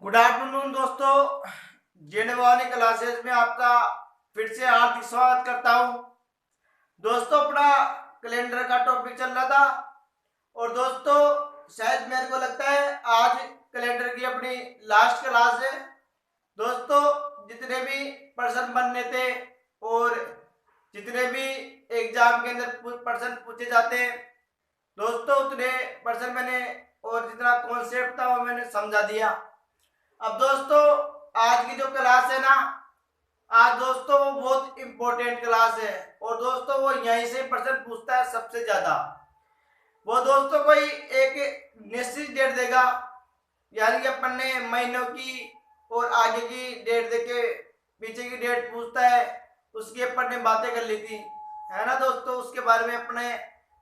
Good afternoon दोस्तों। जेने वाली क्लासेस में आपका फिर से हार्दिक स्वागत करता हूं। दोस्तों अपना कैलेंडर का टॉपिक चल रहा था और दोस्तों शायद मेरे को लगता है आज कैलेंडर की अपनी लास्ट क्लास है। दोस्तों जितने भी प्रश्न बनने थे और जितने भी एग्जाम के अंदर प्रश्न पूछे जाते हैं दोस्तों उतने प्रश्न मैंने और जितना कॉन्सेप्ट था वो मैंने समझा दिया। अब दोस्तों आज की जो क्लास है ना, आज दोस्तों वो बहुत इंपॉर्टेंट क्लास है और दोस्तों वो यहीं से प्रश्न पूछता है सबसे ज्यादा। वो दोस्तों कोई एक निश्चित डेट देगा, यानी कि अपन ने महीनों की और आगे की डेट देके पीछे की डेट पूछता है, उसकी अपन ने बातें कर ली थी, है ना दोस्तों। उसके बारे में अपने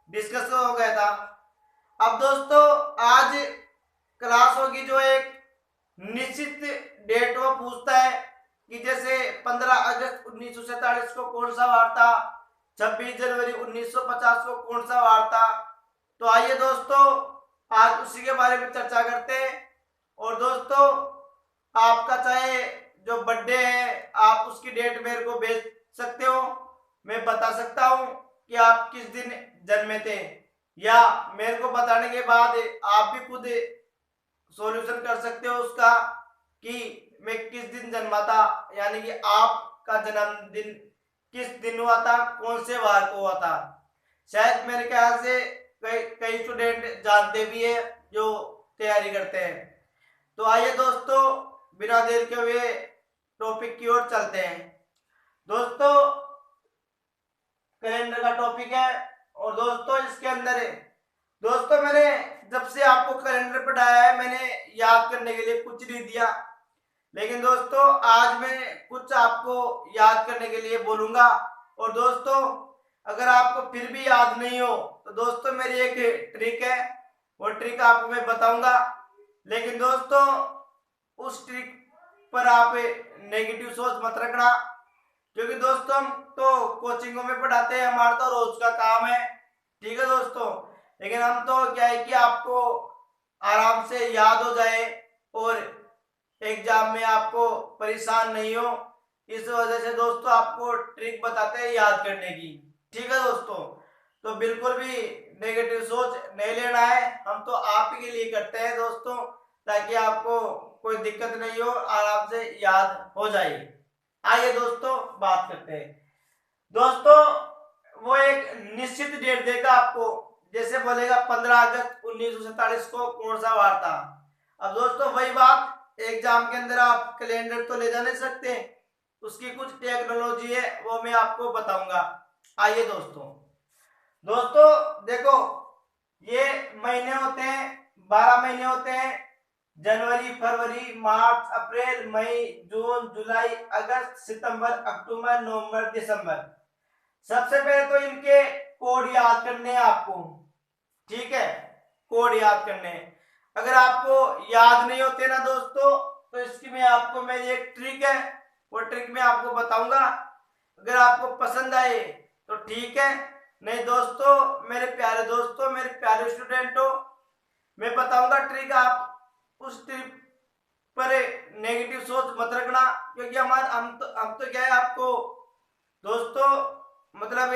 डिस्कस हो गया था। अब दोस्तों आज क्लास होगी जो एक निश्चित डेट वो पूछता है कि जैसे 15 अगस्त 1947 को कौन सा वार था, 26 जनवरी 1950 को कौन सा वार था। तो आइए दोस्तों आज उसी के बारे में चर्चा करते हैं। और दोस्तों आपका चाहे जो बर्थडे है आप उसकी डेट मेरे को भेज सकते हो, मैं बता सकता हूं कि आप किस दिन जन्मे थे, या मेरे को बताने के बाद आप भी खुद सॉल्यूशन कर सकते हो उसका कि मैं किस दिन जन्मा था, यानी कि आपका जन्मदिन किस दिन हुआ था, कौन से वार को हुआ था। शायद मेरे ख्याल से कई स्टूडेंट जानते भी है जो तैयारी करते हैं। तो आइए दोस्तों बिना देर के हुए टॉपिक की ओर चलते हैं। दोस्तों कैलेंडर का टॉपिक है और दोस्तों इसके अंदर है दोस्तों मैंने जब से आपको कैलेंडर पढ़ाया है मैंने याद करने के लिए कुछ नहीं दिया, लेकिन दोस्तों आज मैं कुछ आपको याद करने के लिए बोलूंगा। और दोस्तों अगर आपको फिर भी याद नहीं हो तो दोस्तों मेरी एक ट्रिक है, वो ट्रिक आपको मैं बताऊंगा। लेकिन दोस्तों उस ट्रिक पर आप नेगेटिव सोच मत रखना, क्योंकि दोस्तों हम तो कोचिंगों में पढ़ाते हैं, हमारा तो रोज का काम है, ठीक है दोस्तों। लेकिन हम तो क्या है कि आपको आराम से याद हो जाए और एग्जाम में आपको परेशान नहीं हो, इस वजह से दोस्तों आपको ट्रिक बताते हैं याद करने की, ठीक है दोस्तों। तो बिल्कुल भी नेगेटिव सोच नहीं लेना है, हम तो आप ही के लिए करते हैं दोस्तों, ताकि आपको कोई दिक्कत नहीं हो, आराम से याद हो जाए। आइए दोस्तों बात करते हैं। दोस्तों वो एक निश्चित डेट देगा आपको, जैसे बोलेगा 15 अगस्त 1947 को कौन सा वार था। अब दोस्तों वही बात एग्जाम के अंदर आप कैलेंडर तो ले जा नहीं सकते, उसकी कुछ टेक्नोलॉजी है वो मैं आपको बताऊंगा। आइए दोस्तों दोस्तों देखो ये महीने होते हैं, 12 महीने होते हैं, जनवरी फरवरी मार्च अप्रैल मई जून जुलाई अगस्त सितंबर अक्टूबर नवंबर दिसंबर। सबसे पहले तो इनके कोड याद करने हैं आपको, ठीक है, कोड याद करने हैं। अगर आपको याद नहीं होते ना दोस्तों तो इसकी मैं एक ट्रिक है, वो ट्रिक मैं आपको बताऊंगा। अगर आपको पसंद आए तो ठीक है, नहीं दोस्तों मेरे प्यारे दोस्तों मेरे प्यारे स्टूडेंट हो, मैं बताऊंगा ट्रिक, आप उस ट्रिक पर नेगेटिव सोच मत रखना, क्योंकि हम तो क्या है आपको दोस्तों मतलब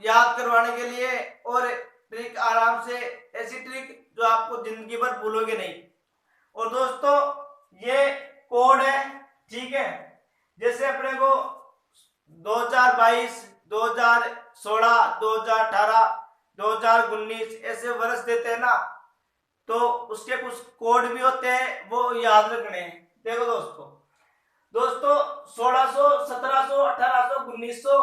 याद करवाने के लिए, और ट्रिक आराम से ऐसी ट्रिक जो आपको जिंदगी भर भूलोगे नहीं। और दोस्तों ये कोड है, ठीक है, जैसे अपने को 2022 2016 2018 2019 ऐसे वर्ष देते हैं ना, तो उसके कुछ कोड भी होते हैं वो याद रखने हैं। देखो दोस्तों 1600 1700 1800 1900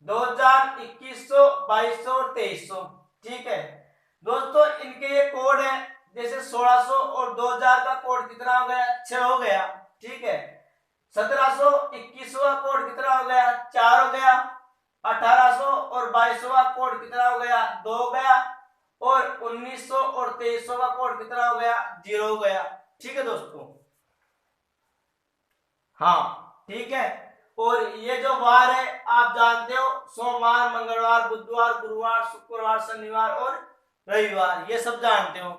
2000 2100 2200 और 2300, ठीक है दोस्तों इनके ये कोड है। जैसे 1600 और 2000 का कोड कितना हो गया, 6 हो गया, ठीक है। 1700 2100 का कोड कितना हो गया, 4 हो गया। 1800 और 2200 का कोड कितना हो गया, 2 हो गया। और 1900 और 2300 का कोड कितना हो गया, 0 हो गया, ठीक है दोस्तों। हाँ ठीक है। और ये जो वार है आप जानते हो, सोमवार मंगलवार बुधवार गुरुवार शुक्रवार शनिवार और रविवार, ये सब जानते हो।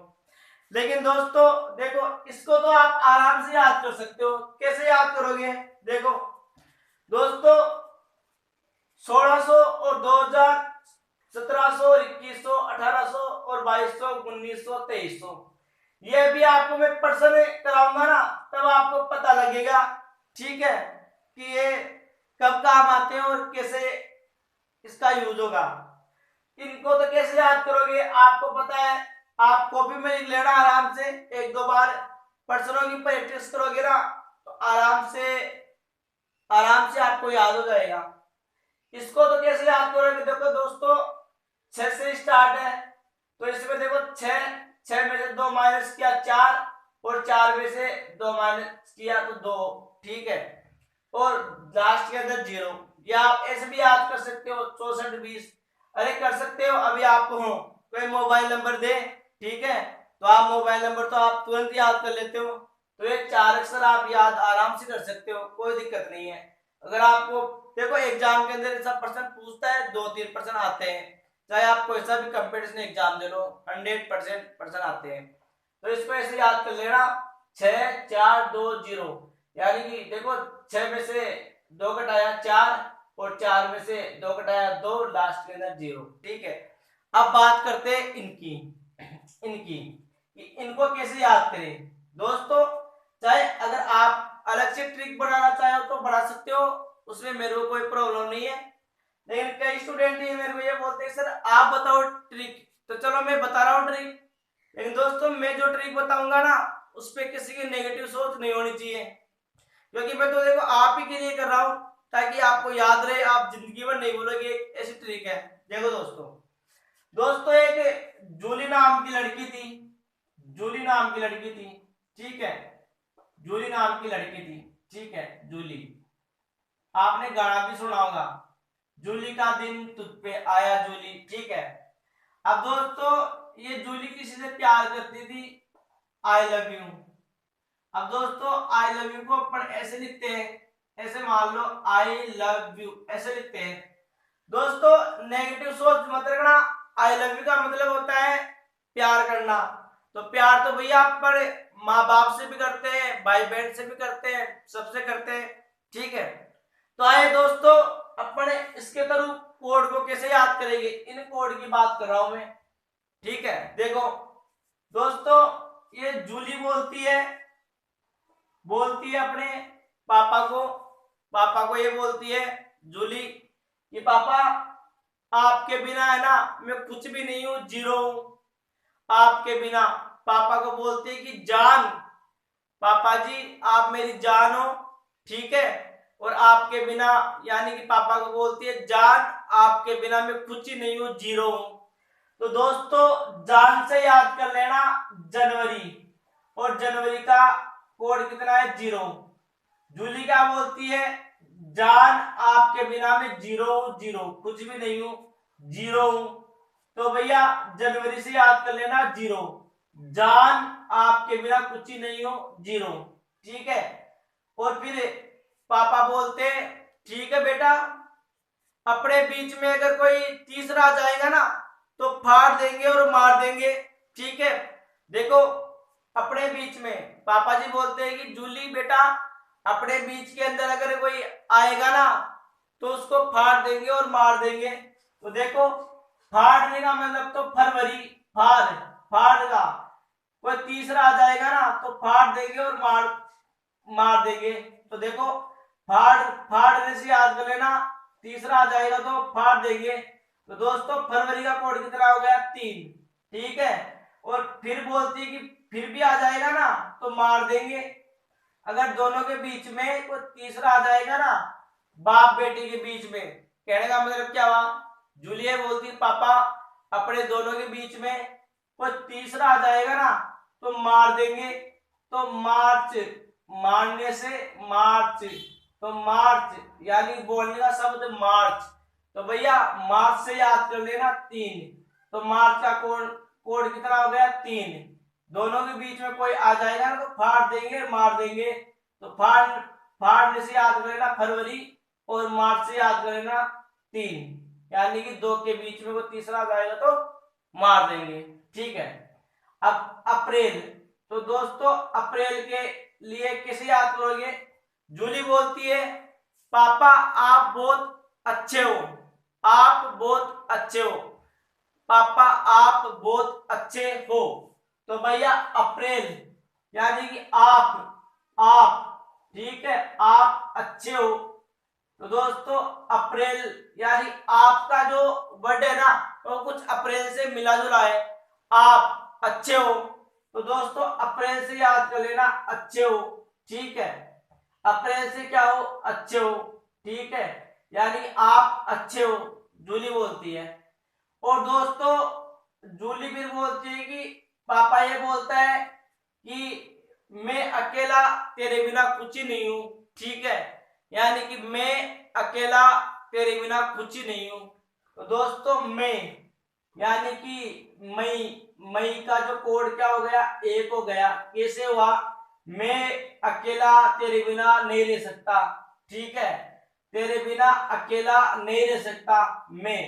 लेकिन दोस्तों देखो, इसको तो आप आराम से याद कर सकते हो। कैसे याद करोगे? देखो दोस्तों, 1600 और 2000, 1700 और 2100, 1800 और 2200, 1900, 2300, ये भी आपको मैं प्रश्न कराऊंगा ना, तब आपको पता लगेगा, ठीक है, कि ये कब काम आते हैं और कैसे इसका यूज होगा। इनको तो कैसे याद करोगे, आपको पता है। आप कॉपी में लिख लेना आराम से, एक दो बार प्रश्नों की प्रैक्टिस करोगे ना, तो आराम से आपको याद हो जाएगा। इसको तो कैसे याद करोगे? देखो दोस्तों, 6 से स्टार्ट है, तो इसमें देखो 6 में से 2 माइनस किया 4, और 4 में से 2 माइनस किया तो 2, ठीक है, और लास्ट के अंदर 0। या आप ऐसे भी याद कर सकते हो, 64 20। अरे कर सकते हो, अभी आपको हो कोई मोबाइल नंबर दे, ठीक है, तो आप मोबाइल नंबर तो आप तुरंत याद कर लेते हो, तो ये 4 अक्षर आप याद आराम से कर सकते हो, कोई दिक्कत नहीं है। अगर आपको देखो एग्जाम के अंदर ऐसा प्रश्न पूछता है, 2-3 प्रश्न आते हैं, चाहे आप कोई सा भी कंपटीशन एग्जाम दे लो, 100% प्रश्न आते हैं, तो इसको ऐसे याद कर लेना, 6 4 2 0। यानी कि देखो 6 में से 2 घटाया 4, और 4 में से 2 घटाया 2, लास्ट के अंदर 0, ठीक है। अब बात करते हैं इनकी इनकी कि इनको कैसे याद करें। दोस्तों, चाहे अगर आप अलग से ट्रिक बनाना चाहो तो बना सकते हो, उसमें मेरे को कोई प्रॉब्लम नहीं है। लेकिन कई स्टूडेंट ही मेरे को ये बोलते हैं सर आप बताओ ट्रिक, तो चलो मैं बता रहा हूँ ट्रिक। लेकिन दोस्तों, मैं जो ट्रिक बताऊंगा ना, उस पर किसी की नेगेटिव सोच नहीं होनी चाहिए, क्योंकि मैं तो देखो आप ही के लिए कर रहा हूं, ताकि आपको याद रहे, आप जिंदगी भर नहीं भूलोगे। ऐसी ट्रिक है। देखो दोस्तों, एक जूली नाम की लड़की थी, जूली नाम की लड़की थी, ठीक है, जूली नाम की लड़की थी, ठीक है, जूली। आपने गाना भी सुना होगा, जूली का दिन तुझ पे आया जूली, ठीक है। अब दोस्तों, ये जूली किसी से प्यार करती थी, आई लव यू। अब दोस्तों, आई लव यू को अपन ऐसे लिखते हैं, ऐसे मान लो आई लव यू ऐसे लिखते हैं। दोस्तों, नेगेटिव सोच मत रखना, आई लव यू का मतलब होता है प्यार करना। तो प्यार तो भैया अपन माँ बाप से भी करते हैं, भाई बहन से भी करते हैं, सबसे करते हैं, ठीक है। तो आइए दोस्तों, अपन इसके थ्रू कोड को कैसे याद करेंगे, इन कोड की बात कर रहा हूं मैं, ठीक है। देखो दोस्तों, ये जूली बोलती है अपने पापा को ये बोलती है जूली कि पापा आपके बिना है ना मैं कुछ भी नहीं हूं, जीरो हूं आपके बिना। पापा को बोलती है कि जान, पापा जी आप मेरी जान हो, ठीक है, और आपके बिना, यानी कि पापा को बोलती है जान आपके बिना मैं कुछ ही नहीं हूं, जीरो हूं। तो दोस्तों, जान से याद कर लेना जनवरी, और जनवरी का कोड कितना है, 0। जूली क्या बोलती है, जान आपके बिना मैं जीरो कुछ भी नहीं हूं, जीरो हूं। तो भैया जनवरी से याद कर लेना 0, जान आपके बिना कुछ ही नहीं हो, 0, ठीक है। और फिर पापा बोलते हैं ठीक है बेटा, अपने बीच में अगर कोई तीसरा आ जाएगा ना तो फाड़ देंगे और मार देंगे, ठीक है। देखो अपने बीच में पापा जी बोलते हैं कि जूली बेटा अपने बीच के अंदर अगर कोई आएगा ना तो उसको फाड़ देंगे और मार देंगे। तो देखो फाड़ने का मतलब तो फरवरी, फाड़ का कोई तीसरा आ जाएगा ना तो फाड़ देंगे और मार देंगे। तो देखो फाड़ने से याद कर लेना, तीसरा आ जाएगा तो फाड़ देंगे। तो दोस्तों फरवरी का कोड कितना हो गया, 3, ठीक है। और फिर बोलती है कि फिर भी आ जाएगा ना तो मार देंगे। अगर दोनों के बीच में कोई तीसरा आ जाएगा ना, बाप बेटी के बीच में, कहने का मतलब क्या हुआ, जूलिया बोलती पापा अपने दोनों के बीच में कोई तीसरा आ जाएगा ना तो मार देंगे। तो मार्च, मारने से मार्च, तो मार्च यानी बोलने का शब्द मार्च। तो भैया मार्च से याद कर लेना 3। तो मार्च का कोड कितना हो गया, 3। दोनों के बीच में कोई आ जाएगा ना तो फाड़ देंगे मार देंगे। तो फाड़ने से याद कर लेना फरवरी, और मार्च से याद कर लेना 3, यानी कि 2 के बीच में कोई तीसरा आ जाएगा तो मार देंगे, ठीक है। अब अप्रैल, तो दोस्तों अप्रैल के लिए कैसे याद करोगे? जूली बोलती है पापा आप बहुत अच्छे हो, आप बहुत अच्छे हो, पापा आप बहुत अच्छे हो। तो भैया अप्रैल यानी कि आप, ठीक है, आप अच्छे हो। तो दोस्तों अप्रैल यानी आपका जो वर्ड है ना वो कुछ अप्रैल से मिला जुला है, आप अच्छे हो। तो दोस्तों अप्रैल से याद कर लेना अच्छे हो, ठीक है, अप्रैल से क्या हो? अच्छे हो, ठीक है, यानी आप अच्छे हो, जूली बोलती है। और दोस्तों जूली फिर बोलती है कि पापा ये बोलता है कि मैं अकेला तेरे बिना कुछ ही नहीं हूं, ठीक है, यानी कि मैं अकेला तेरे बिना कुछ ही नहीं हूं। तो दोस्तों मैं यानी कि मई का जो कोड क्या हो गया? एक हो गया। कैसे हुआ? मैं अकेला तेरे बिना नहीं रह सकता, ठीक है, तेरे बिना अकेला नहीं रह सकता मैं।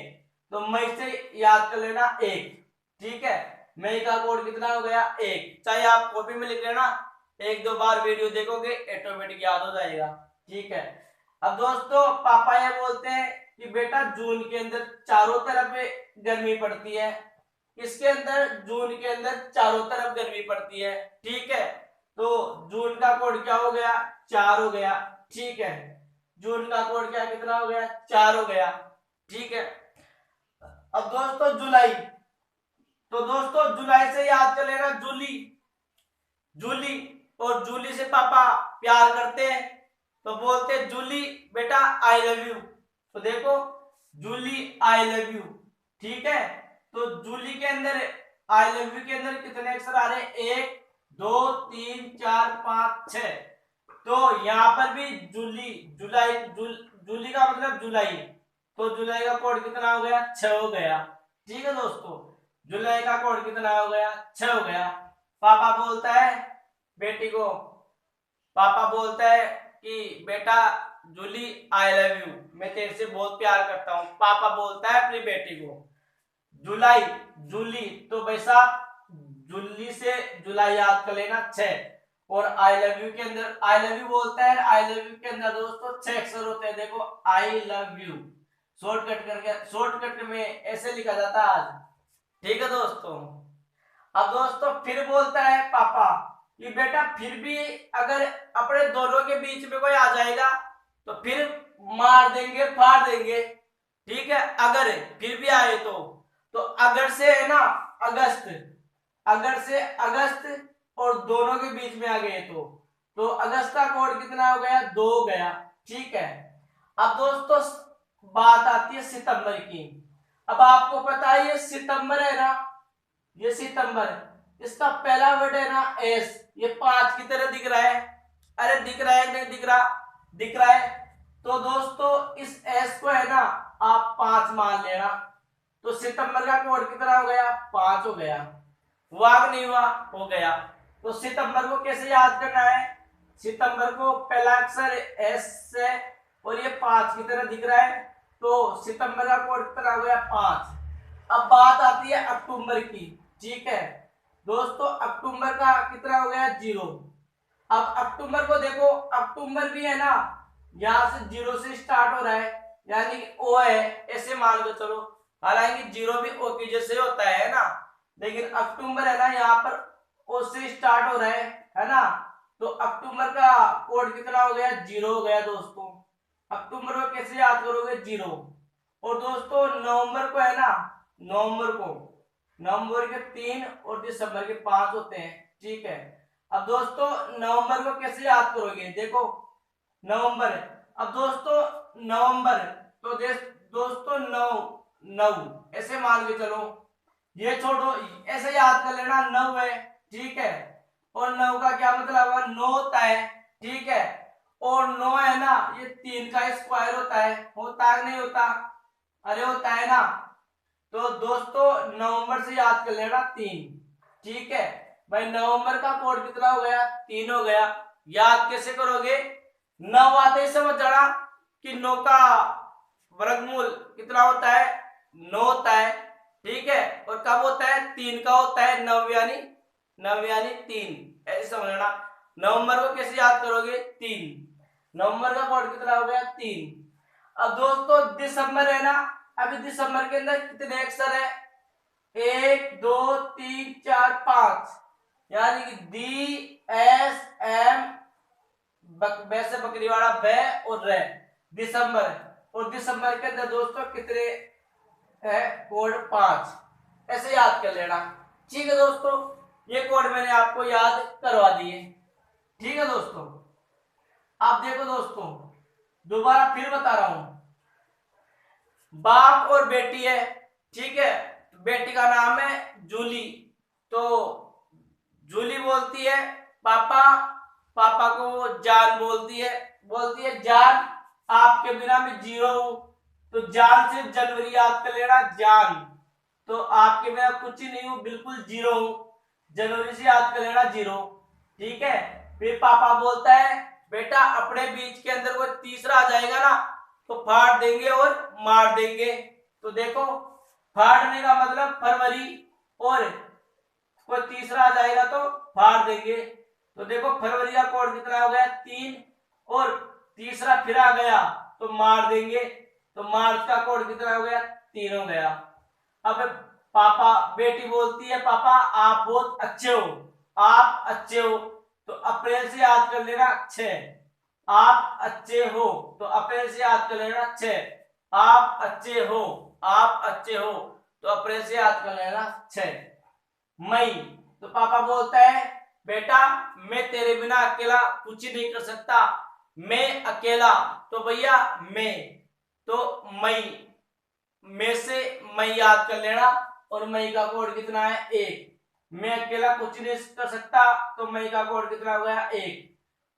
तो मई से याद कर लेना एक, ठीक है, मई का कोड कितना हो गया? एक। चाहे आप कॉपी में लिख लेना, एक दो बार वीडियो देखोगे ऑटोमेटिक याद हो जाएगा, ठीक है। अब दोस्तों पापा ये बोलते हैं कि बेटा जून के अंदर चारों तरफ गर्मी पड़ती है, इसके अंदर जून के अंदर चारों तरफ गर्मी पड़ती है, ठीक है। तो जून का कोड क्या हो गया? 4 हो गया, ठीक है, जून का कोड क्या कितना हो गया? 4 हो गया, ठीक है। अब दोस्तों जुलाई, तो दोस्तों जुलाई से याद कर लेना जूली, जूली, और जूली से पापा प्यार करते हैं तो बोलते हैं जूली बेटा आई लव यू। तो देखो जूली आई लव यू, ठीक है। तो जूली के अंदर आई लव यू के अंदर कितने अक्षर आ रहे हैं? 1 2 3 4 5 6। तो यहाँ पर भी जूली, जुलाई, जूली का मतलब जुलाई, तो जुलाई का कोड कितना हो गया? 6 हो गया, ठीक है दोस्तों, जुलाई का कोड कितना हो गया? 6 हो गया। पापा बोलता है बेटी को, पापा बोलता है कि बेटा जूली आई लव यू, मैं तेरे से बहुत प्यार करता हूँ, पापा बोलता है अपनी बेटी को। जुलाई, जूली, तो भाई साहब जूली से जुलाई याद कर लेना 6। और आई लव यू के अंदर आई लव यू बोलता है, आई लव यू के अंदर दोस्तों 6 अक्षर होते हैं, देखो आई लव यू, शॉर्टकट करके, शॉर्टकट में ऐसे लिखा जाता है आज, ठीक है दोस्तों। अब दोस्तों फिर बोलता है पापा कि बेटा फिर भी अगर अपने दोनों के बीच में कोई आ जाएगा तो फिर मार देंगे, फाड़ देंगे, ठीक है, अगर फिर भी आए तो अगर से है ना अगस्त, अगर से अगस्त और दोनों के बीच में आ गए तो अगस्त का कोड कितना हो गया? 2 हो गया, ठीक है। अब दोस्तों बात आती है सितंबर की। अब आपको पता है ये सितंबर है ना, ये सितंबर, इसका पहला वर्ड है ना एस, ये 5 की तरह दिख रहा है, अरे दिख रहा है नहीं दिख रहा? दिख रहा है। तो दोस्तों इस एस को है ना आप 5 मान लेना, तो सितंबर का कोड कितना हो गया? 5 हो गया। हुआ कि नहीं हुआ? हो गया। तो सितंबर को कैसे याद करना है? सितंबर को पहला अक्षर एस से और ये 5 की तरह दिख रहा है, तो सितंबर का कोड कितना हो गया? 5। अब बात आती है अक्टूबर की, ठीक है दोस्तों, अक्टूबर का कितना हो गया? 0। अब अक्टूबर को देखो, अक्टूबर भी है ना यहाँ से 0 से स्टार्ट हो रहा है, यानी कि ओ है, ऐसे मान लो चलो, हालांकि 0 भी ओ की जैसे होता है ना, लेकिन अक्टूबर है ना यहाँ पर ओ से स्टार्ट हो रहा है ना, तो अक्टूबर का कोड कितना हो गया? 0 हो गया दोस्तों। अक्टूबर को कैसे याद करोगे? 0। और दोस्तों नवंबर को है ना, नवंबर के 3 और दिसंबर के 5 होते हैं, ठीक है। अब दोस्तों नवंबर को कैसे याद करोगे? देखो नवंबर, अब दोस्तों नवंबर, तो दोस्तों 9 ऐसे मान के चलो, ये छोड़ो, ऐसे याद कर लेना 9 है, ठीक है। और 9 का क्या मतलब है? 9 होता है, ठीक है। और 9 है ना ये 3 का स्क्वायर होता है नहीं होता? अरे होता है ना। तो दोस्तों नवंबर से याद कर लेना 3, ठीक है भाई। नवंबर का कोड कितना हो गया? 3 हो गया। याद कैसे करोगे? 9 आते ही समझ जाना कि 9 का वर्गमूल कितना होता है? 9 होता है, ठीक है। और कब होता है? 3 का होता है 9 यानी 9 यानी 3, ऐसे समझना। नवंबर को कैसे याद करोगे? 3, नवंबर का कोड कितना हो गया? 3। अब दोस्तों दिसंबर है ना, अभी दिसंबर के अंदर कितने अक्षर है? 1 2 3 4 5, यानी कि डी एस एम वैसे बकरी वाला ब और रे, दिसंबर। और दिसंबर के अंदर दोस्तों कितने है? कोड 5, ऐसे याद कर लेना। ठीक है दोस्तों, ये कोड मैंने आपको याद करवा दिए। ठीक है दोस्तों, आप देखो दोस्तों, दोबारा फिर बता रहा हूं। बाप और बेटी है, ठीक है, बेटी का नाम है जूली। तो जूली बोलती है पापा, पापा को वो जान बोलती है जान, आपके बिना मैं जीरो हूं। तो जान से जनवरी याद कर लेना, जान। तो आपके बिना कुछ ही नहीं हूं, बिल्कुल जीरो हूं, जनवरी से याद कर लेना, जीरो। ठीक है, फिर पापा बोलता है बेटा अपने बीच के अंदर कोई तीसरा आ जाएगा ना तो फाड़ देंगे और मार देंगे। तो देखो, फाड़ने का मतलब फरवरी, और कोई तीसरा आ जाएगा तो फाड़ देंगे। तो देखो फरवरी का कोड कितना हो गया? 3, और तीसरा फिर आ गया तो मार देंगे। तो मार्च का कोड कितना हो गया? 3 हो गया। अब पापा, बेटी बोलती है पापा आप बहुत अच्छे हो, आप अच्छे हो। तो अप्रैल से याद कर लेना 6, आप अच्छे हो। तो अप्रैल से याद कर लेना 6, आप अच्छे हो, आप अच्छे हो। तो अप्रैल से याद कर लेना 6। मई, तो पापा बोलता है बेटा मैं तेरे बिना अकेला कुछ नहीं कर सकता, मैं अकेला। तो भैया मैं, तो मई, में से मई याद कर लेना। और मई का कोड कितना है? 1। मैं अकेला कुछ नहीं कर सकता, तो मई का कोड कितना हो गया? 1।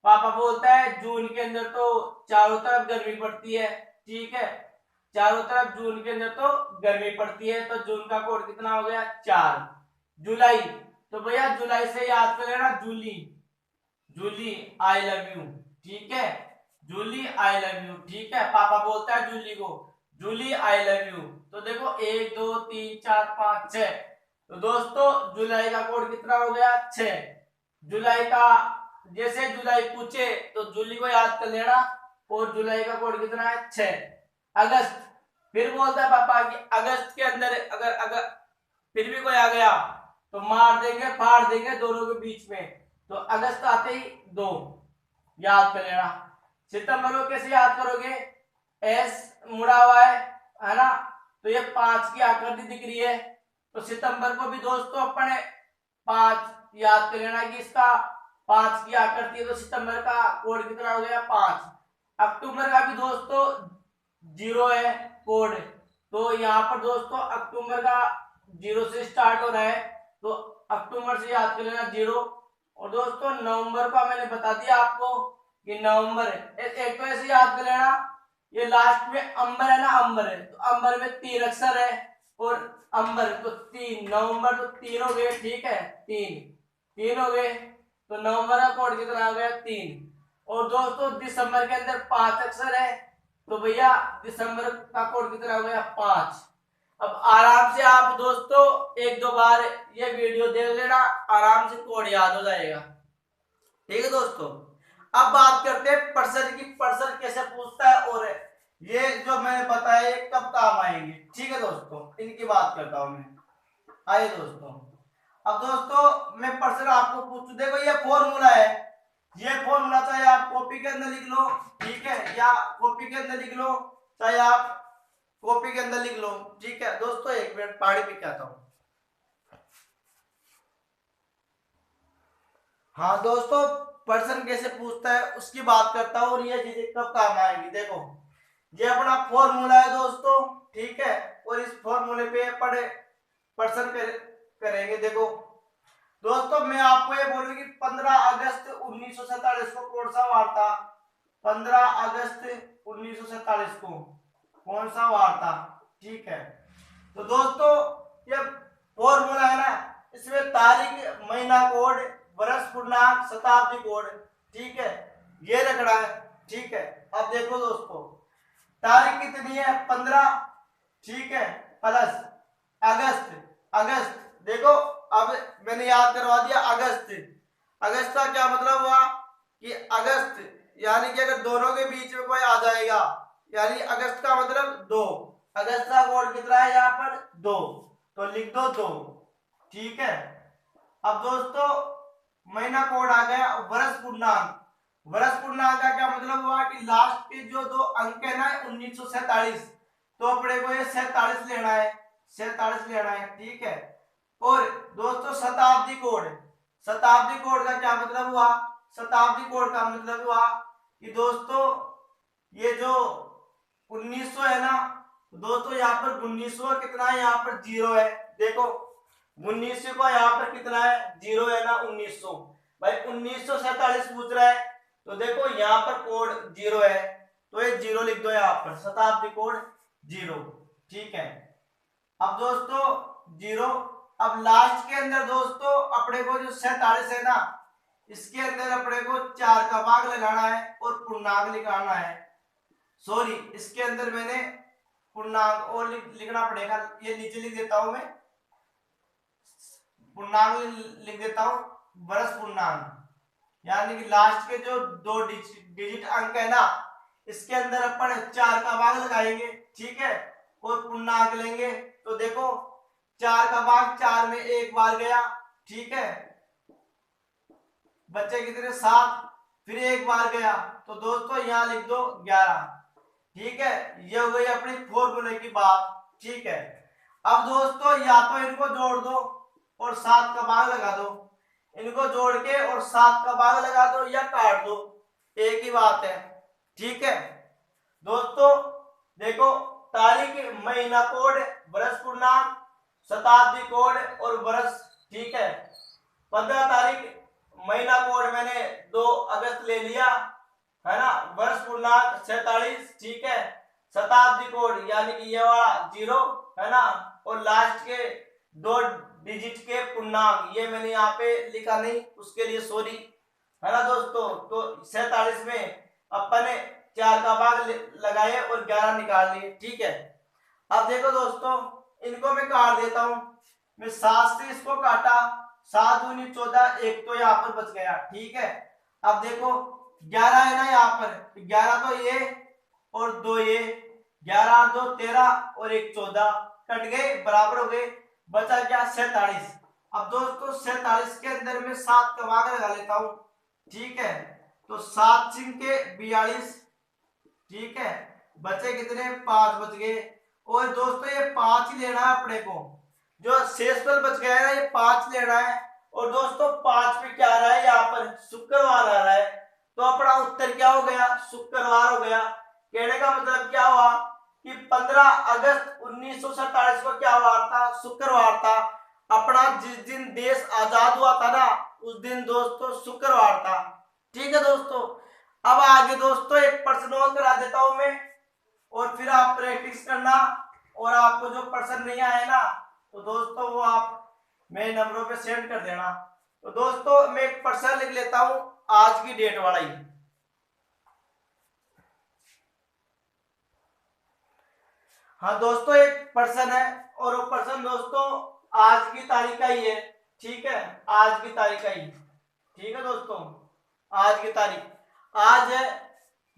पापा बोलता है जून के अंदर तो चारों तरफ गर्मी पड़ती है, ठीक है, चारों तरफ जून के अंदर तो गर्मी पड़ती है। तो जून का कोड कितना हो गया? 4। जुलाई, तो भैया जुलाई से याद कर लेना Julie, Julie I love you, ठीक है, जूली आई लव यू। ठीक है, पापा बोलता है जूली को जूली आई लव यू। तो देखो 1 2 3 4 5 6। तो दोस्तों जुलाई का कोड कितना हो गया? 6। जुलाई का, जैसे जुलाई पूछे तो जूली को याद कर लेना, और जुलाई का कोड कितना है? 6। अगस्त, फिर बोलता है पापा कि अगस्त के अंदर अगर फिर भी कोई आ गया तो मार देंगे फाड़ देंगे दोनों के बीच में। तो अगस्त आते ही 2 याद कर लेना। सितंबर को कैसे याद करोगे? एस मुड़ा हुआ है ना, तो ये 5 की आकृति दिख रही है। तो सितंबर को भी दोस्तों अपने 5 याद कर लेना कि इसका 5 की आकृति है। तो सितंबर का कोड कितना हो गया? 5। अक्टूबर का भी दोस्तों 0 है कोड। तो यहाँ पर दोस्तों अक्टूबर का 0 से स्टार्ट हो रहा है, तो अक्टूबर से याद कर लेना 0। और दोस्तों नवंबर का मैंने बता दिया आपको कि नवंबर, एक तो ऐसे याद कर लेना, ये लास्ट में अंबर है ना, अंबर है, तो अंबर में 3 अक्षर है, और अंबर तो 3, नवंबर तो 3 हो गए, ठीक है, 3 हो गए। तो नवंबर का कोड कितना हो गया? 3। और दोस्तों दिसंबर के अंदर 5 अक्षर है, तो भैया दिसंबर का कोड कितना हो गया? 5। अब आराम से आप दोस्तों 1-2 बार ये वीडियो देख लेना, आराम से कोड याद हो जाएगा। ठीक है दोस्तों, अब बात करते हैं पर्सन की। पर्सन कैसे पूछता है, और ये जो मैंने बताया ये कब काम आएंगे। ठीक है दोस्तों, इनकी बात करता हूं मैं। आइए दोस्तों, अब दोस्तों मैं पर्सन आपको पूछूं, देखो ये फॉर्मूला है, ये फॉर्मूला चाहे आप कॉपी के अंदर लिख लो, ठीक है, या कॉपी के अंदर लिख लो, चाहे आप कॉपी के अंदर लिख लो। ठीक है दोस्तों, 1 मिनट पानी पी के आता हूं। हाँ दोस्तों, पर्सन कैसे पूछता है उसकी बात करता हूँ, और ये चीजें कब काम आएंगी। देखो ये अपना फॉर्मूला है दोस्तों, ठीक है, और इस फॉर्मूले पे पढ़े पर्सन करेंगे। देखो दोस्तों मैं आपको ये बोलूँ कि 15 अगस्त 1947 को कौन सा वार था? 15 अगस्त 1947 को कौन सा वार था? ठीक है, तो दोस्तों ये फॉर्मूला है ना, इसमें तारीख, महीना कोड, वर्ष पूर्णांक, शताब्दी कोड, ठीक है, ये रखना है। ठीक है, अब देखो दोस्तों तारीख कितनी है? 15, ठीक है, प्लस अगस्त, अगस्त देखो, अब मैंने याद करवा दिया अगस्त। अगस्त का क्या मतलब हुआ कि अगस्त, यानी कि अगर दोनों के बीच में कोई आ जाएगा, यानी अगस्त का मतलब 2, अगस्त का कोड कितना है यहाँ पर 2, तो लिख दो 2। ठीक है। अब दोस्तों महीना कोड आ गया वर्ष पूर्णांक। वर्ष पूर्णांक का क्या मतलब हुआ कि लास्ट के जो 2 अंक है ना 1947, तो अपने को ये 47 लेना है, 47 लेना है। ठीक है। और दोस्तों शताब्दी कोड, शताब्दी कोड का क्या मतलब हुआ, शताब्दी कोड का मतलब हुआ कि दोस्तों ये जो 1900 है ना, दोस्तों यहाँ पर 1900 कितना है, यहाँ पर 0 है। देखो 1900 का यहाँ पर कितना है 0 है ना 1900, भाई 1947 पूछ रहा है, तो देखो यहाँ पर कोड 0 है, तो ये 0 लिख दो यहाँ पर, शताब्दी कोड 0। ठीक है। अब दोस्तों 0, अब लास्ट के अंदर दोस्तों अपने को जो 47 है ना, इसके अंदर अपने को 4 का भाग लगाना है और पूर्णांक निकालना है। सॉरी, इसके अंदर मैंने पूर्णांक और लिखना पड़ेगा, ये नीचे लिख देता हूं मैं, पूर्णांक लिख देता हूं, वर्ष पूर्णांक, यानी कि लास्ट के जो 2 डिजिट अंक है ना, इसके अंदर अपन 4 का भाग लगाएंगे। ठीक है। और पूर्णांक लेंगे, तो देखो 4 का भाग 4 में 1 बार गया। ठीक है। बच्चे कितने 7, फिर 1 बार गया, तो दोस्तों यहां लिख दो 11। ठीक है। ये हो गई अपनी फॉर्मूले की बात। ठीक है। अब दोस्तों या तो इनको जोड़ दो और 7 का भाग लगा दो, इनको जोड़ के और 7 का भाग लगा दो या काट दो, एक ही बात है। ठीक है। दोस्तों देखो तारीख, महीना कोड, वर्ष पूर्णांक, शताब्दी कोड और वर्ष। ठीक है। 15 तारीख महीना कोड मैंने 2 अगस्त ले लिया, है ना। वर्ष पूर्णांक 47। ठीक है। शताब्दी कोड यानी कि ये वाला 0, है ना। और लास्ट के 2 डिजिट के पूर्णांक ये मैंने यहाँ पे लिखा नहीं, उसके लिए सॉरी, है ना दोस्तों। तो 47 में अपन ने 4 का भाग लगाए और 11 निकाल लिए। ठीक है। अब देखो दोस्तों इनको मैं काट देता हूं, मैं 7 से इसको काटा, 7 दूनी 14, एक तो यहाँ पर बच गया। ठीक है। अब देखो 11 है ना यहाँ पर, 11 तो ये और 2 ये, 11 2 13 और 1 14, कट गए, बराबर हो गए, बचा क्या 47। अब दोस्तों 47 के अंदर में 7 का भाग लगा लेता हूं। ठीक है। तो 7 सिंह के 42। ठीक है। बचे कितने 5 बच गए, और दोस्तों ये 5 ही लेना है अपने को, जो शेषफल बच गया है ना ये 5 लेना है। और दोस्तों 5 पे क्या आ रहा है, यहाँ पर शुक्रवार आ रहा है, तो अपना उत्तर क्या हो गया, शुक्रवार हो गया। कहने का मतलब क्या हुआ कि 15 अगस्त 1947 को क्या वार था, शुक्रवार था। अपना जिस दिन देश आजाद हुआ था ना, उस दिन दोस्तों शुक्रवार था। ठीक है दोस्तों। अब आगे दोस्तों एक प्रश्न और करा देता हूं मैं, और फिर आप प्रैक्टिस करना, और आपको जो प्रश्न नहीं आए ना, तो दोस्तों वो आप मेरे नंबरों पे सेंड कर देना। तो दोस्तों मैं एक प्रश्न लिख लेता हूं आज की डेट वाला ही। हाँ दोस्तों एक प्रश्न है, और वो प्रश्न दोस्तों आज की तारीख का ही है। ठीक है। आज की तारीख का ही। ठीक है दोस्तों। आज की तारीख, आज है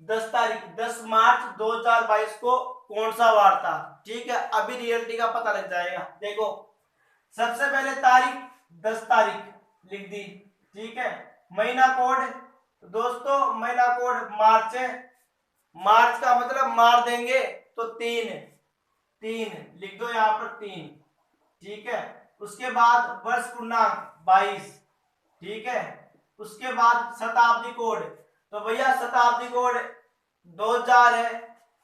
10 तारीख, 10 मार्च 2022 को कौन सा वार था। ठीक है। अभी रियलिटी का पता लग जाएगा। देखो सबसे पहले तारीख 10 तारीख लिख दी। ठीक है। महीना कोड, दोस्तों महीना कोड मार्च है, मार्च का मतलब मार देंगे तो 3 लिख दो यहाँ पर 3। ठीक है। उसके बाद वर्ष पूर्णांक 22। ठीक है। उसके बाद शताब्दी कोड, तो भैया शताब्दी कोड 2000 है,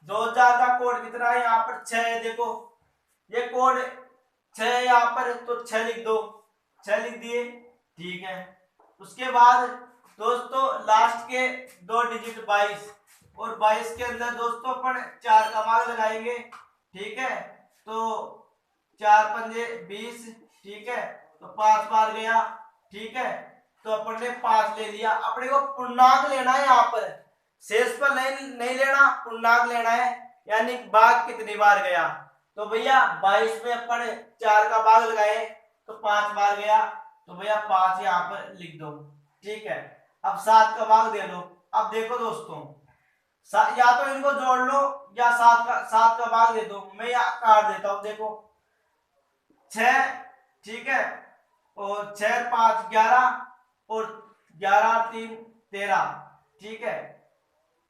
2000 का कोड कितना है यहाँ पर 6 है। देखो ये कोड 6 है यहाँ पर, तो 6 लिख दो, 6 लिख दिए। ठीक है। उसके बाद दोस्तों लास्ट के 2 डिजिट 22, और 22 के अंदर दोस्तों अपन 4 का भाग लगाएंगे। ठीक है। तो 4 पंजे 20। ठीक है। तो 5 बार गया। ठीक है। तो अपन ने 5 ले लिया। अपने को पूर्णांक लेना है यहाँ पर, शेष पर नहीं लेना, पूर्णांक लेना है, यानी भाग कितनी बार गया। तो भैया 22 में अपन 4 का भाग लगाए तो 5 बार गया, तो भैया 5 यहाँ पर लिख दो। ठीक है, अब 7 का भाग दे लो। अब देखो दोस्तों, या तो इनको जोड़ लो या 7 का भाग दे दो। मैं यहाँ काट देता हूं। देखो 6, ठीक है, और 6 5 11, और 11 3 13। ठीक है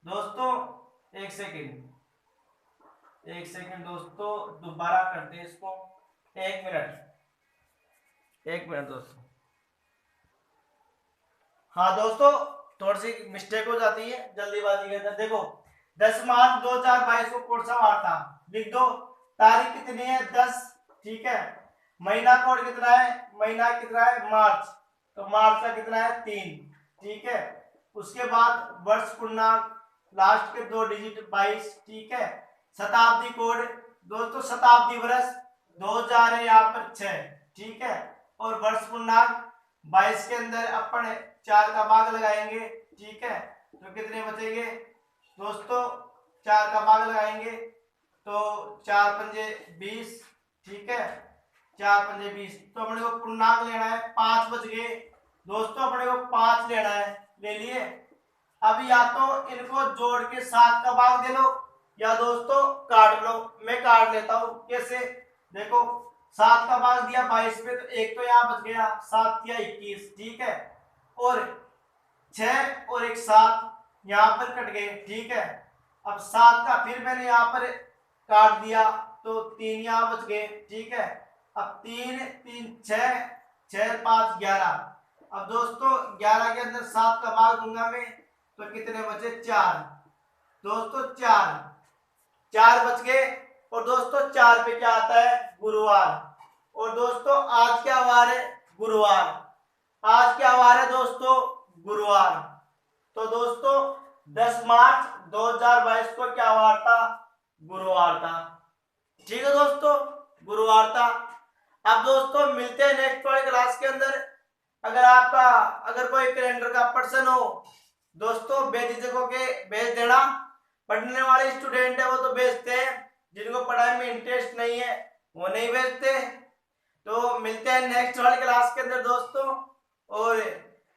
दोस्तों, एक सेकंड दोस्तों, दोबारा करते हैं इसको। 1 मिनट दोस्तों। हाँ दोस्तों, थोड़ी सी मिस्टेक हो जाती है जल्दीबाजी के अंदर। देखो 10 मार्च 2022 को कौन सा वार था, लिख दो। तारीख कितनी है, 10। ठीक है, महीना कोड कितना है, महीना कितना है, मार्च। तो मार्च का कितना है, 3। ठीक है, उसके बाद वर्ष पूर्णांक, लास्ट के 2 डिजिट 22। ठीक है, शताब्दी कोड दोस्तों, शताब्दी वर्ष 2000 है यहाँ पर 6। ठीक है, और वर्ष पूर्णांक 22 के अंदर अपन 4 का भाग लगाएंगे। ठीक है, तो कितने बचेंगे दोस्तों, 4 का भाग लगाएंगे तो 4 पंजे 20। ठीक है, 4 पंजे 20। तो अपने को पूर्णांक लेना है, 5 बच गए दोस्तों, अपने को 5 लेना है, ले लिए। अब या तो इनको जोड़ के 7 का भाग दे लो, या दोस्तों काट लो। मैं काट लेता हूं, कैसे, देखो 7 का भाग दिया 22 में, तो एक तो यहाँ बच गया, 7 या 21। ठीक है, और 6 और एक 7 यहाँ पर कट गए। ठीक है, अब 7 का फिर मैंने यहाँ पर काट दिया, तो 3 यहाँ बच गए। ठीक है, अब 3 3 6 6 5 11। अब दोस्तों 11 के अंदर 7 का भाग दूंगा मैं, तो कितने बचे, 4 दोस्तों, 4 बच गए। और दोस्तों 4 पे क्या आता है, गुरुवार। और दोस्तों आज क्या वार है, गुरुवार। आज क्या वार है दोस्तों, गुरुवार। तो दोस्तों 10 मार्च 2022 को क्या वार था, गुरुवार था। ठीक है दोस्तों, गुरुवार था। अब दोस्तों मिलते हैं नेक्स्ट वाली क्लास के अंदर। अगर कोई कैलेंडर का प्रश्न हो दोस्तों, बेझिझक होके भेज देना। पढ़ने वाले स्टूडेंट है वो तो भेजते हैं, जिनको पढ़ाई में इंटरेस्ट नहीं है वो नहीं भेजते। तो मिलते हैं नेक्स्ट वाली क्लास के अंदर दोस्तों। और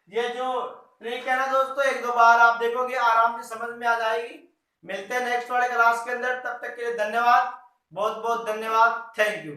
ये जो ट्रिक है ना दोस्तों, 1-2 बार आप देखोगे आराम से समझ में आ जाएगी। मिलते हैं नेक्स्ट वाले क्लास के अंदर, तब तक के लिए धन्यवाद, बहुत बहुत धन्यवाद, थैंक यू।